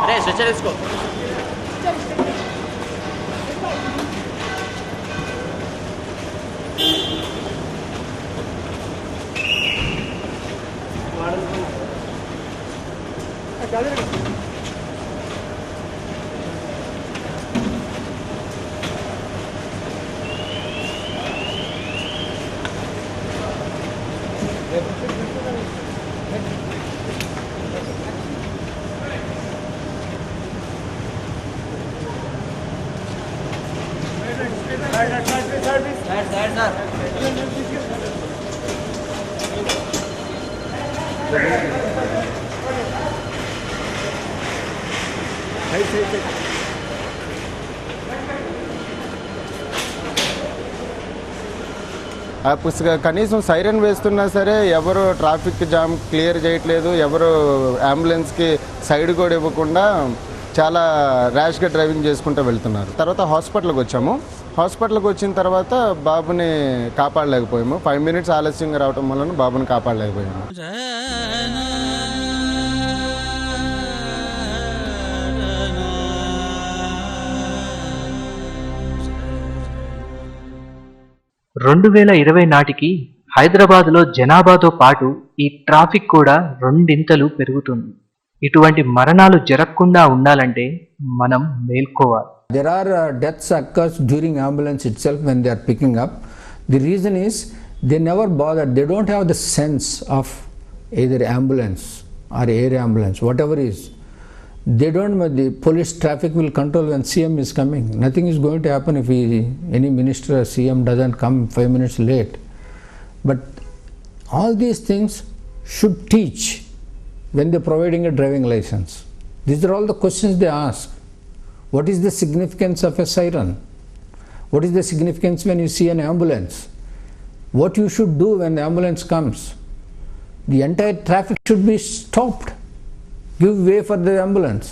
अरे स्ट्रेचर इसको కనీసం సైరన్ వేస్తున్నా సరే ఎవరు ట్రాఫిక్ జామ్ క్లియర్ చేయట్లేదు, ఎవరు అంబులెన్స్కి సైడ్ కూడా ఇవ్వకుండా చాలా ర్యాష్గా డ్రైవింగ్ చేసుకుంటూ వెళ్తున్నారు. తర్వాత హాస్పిటల్కి వచ్చాము. హాస్పిటల్కి వచ్చిన తర్వాత బాబుని కాపాడలేకపోయాము. 5 మినిట్స్ ఆలస్యంగా రావడం వలన బాబుని కాపాడలేకపోయాము. నాటికి హైదరాబాద్లో జనాభాతో పాటు ఈ ట్రాఫిక్ కూడా రెండింతలు పెరుగుతుంది. ఇటువంటి మరణాలు జరగకుండా ఉండాలంటే మనం మేల్కోవాలి. There are deaths occurs during ambulance itself when they are picking up. The reason is they never bother. They don't have the sense of either ambulance or air ambulance, whatever is. They don't. The police traffic will control when CM is coming. Nothing is going to happen if any minister or CM doesn't come 5 minutes late. But all these things should teach when they're providing a driving license. These are all the questions they ask. What is the significance of a siren? What is the significance when you see an ambulance? What you should do when the ambulance comes? The entire traffic should be stopped. Give way for the ambulance.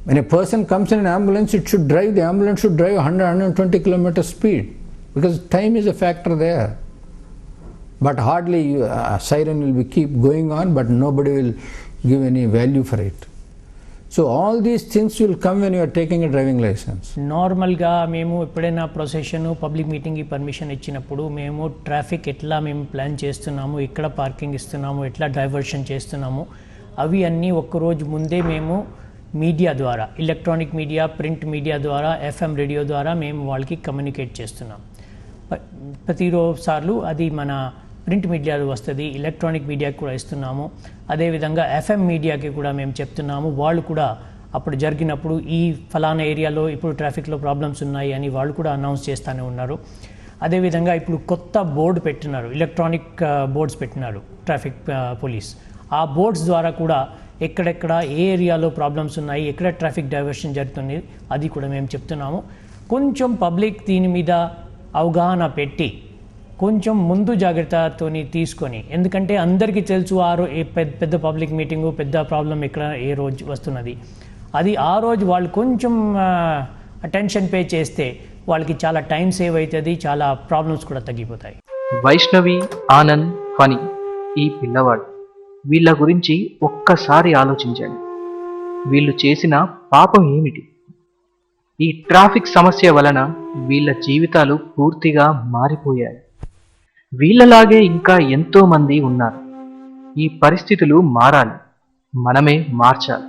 When a person comes in an ambulance, the ambulance should drive 100-120 km speed, because time is a factor there. But hardly a siren will keep going on, but nobody will give any value for it. So all these things will come when you are taking a driving license. నార్మల్గా మేము ఎప్పుడైనా procession public మీటింగ్కి permission ఇచ్చినప్పుడు మేము traffic ఎట్లా మేము plan చేస్తున్నాము, ఎక్కడ పార్కింగ్ ఇస్తున్నాము, ఎట్లా డైవర్షన్ చేస్తున్నాము, అవి అన్నీ ఒక్కరోజు ముందే మేము మీడియా ద్వారా, ఎలక్ట్రానిక్ మీడియా, ప్రింట్ మీడియా ద్వారా, FM రేడియో ద్వారా మేము వాళ్ళకి కమ్యూనికేట్ చేస్తున్నాం. ప్రతిరోజు అది మన ప్రింట్ మీడియాలో వస్తుంది, ఎలక్ట్రానిక్ మీడియాకి కూడా ఇస్తున్నాము. అదేవిధంగా FM మీడియాకి కూడా మేము చెప్తున్నాము. వాళ్ళు కూడా అప్పుడు జరిగినప్పుడు ఈ ఫలానా ఏరియాలో ఇప్పుడు ట్రాఫిక్లో ప్రాబ్లమ్స్ ఉన్నాయి అని వాళ్ళు కూడా అనౌన్స్ చేస్తూనే ఉన్నారు. అదేవిధంగా ఇప్పుడు కొత్త బోర్డు పెట్టినారు, ఎలక్ట్రానిక్ బోర్డ్స్ పెట్టినారు ట్రాఫిక్ పోలీస్. ఆ బోర్డ్స్ ద్వారా కూడా ఎక్కడెక్కడ ఏ ఏరియాలో ప్రాబ్లమ్స్ ఉన్నాయి, ఎక్కడ ట్రాఫిక్ డైవర్షన్ జరుగుతుంది అది కూడా మేము చెప్తున్నాము. కొంచెం పబ్లిక్ దీని మీద అవగాహన పెట్టి కొంచెం ముందు జాగ్రత్తతో తీసుకొని, ఎందుకంటే అందరికీ తెలుసు పెద్ద పబ్లిక్ మీటింగు, పెద్ద ప్రాబ్లం ఎక్కడ ఏ రోజు వస్తున్నది, అది ఆ రోజు వాళ్ళు కొంచెం అటెన్షన్ పే చేస్తే వాళ్ళకి చాలా టైం సేవ్ అవుతుంది, చాలా ప్రాబ్లమ్స్ కూడా తగ్గిపోతాయి. వైష్ణవి, ఆనంద్, ఫణి, ఈ పిల్లవాడు, వీళ్ళ గురించి ఒక్కసారి ఆలోచించండి. వీళ్ళు చేసిన పాపం ఏమిటి? ఈ ట్రాఫిక్ సమస్య వలన వీళ్ళ జీవితాలు పూర్తిగా మారిపోయాయి. వీళ్ళలాగే ఇంకా ఎంతో మంది ఉన్నారు. ఈ పరిస్థితులు మారాలి, మనమే మార్చాలి.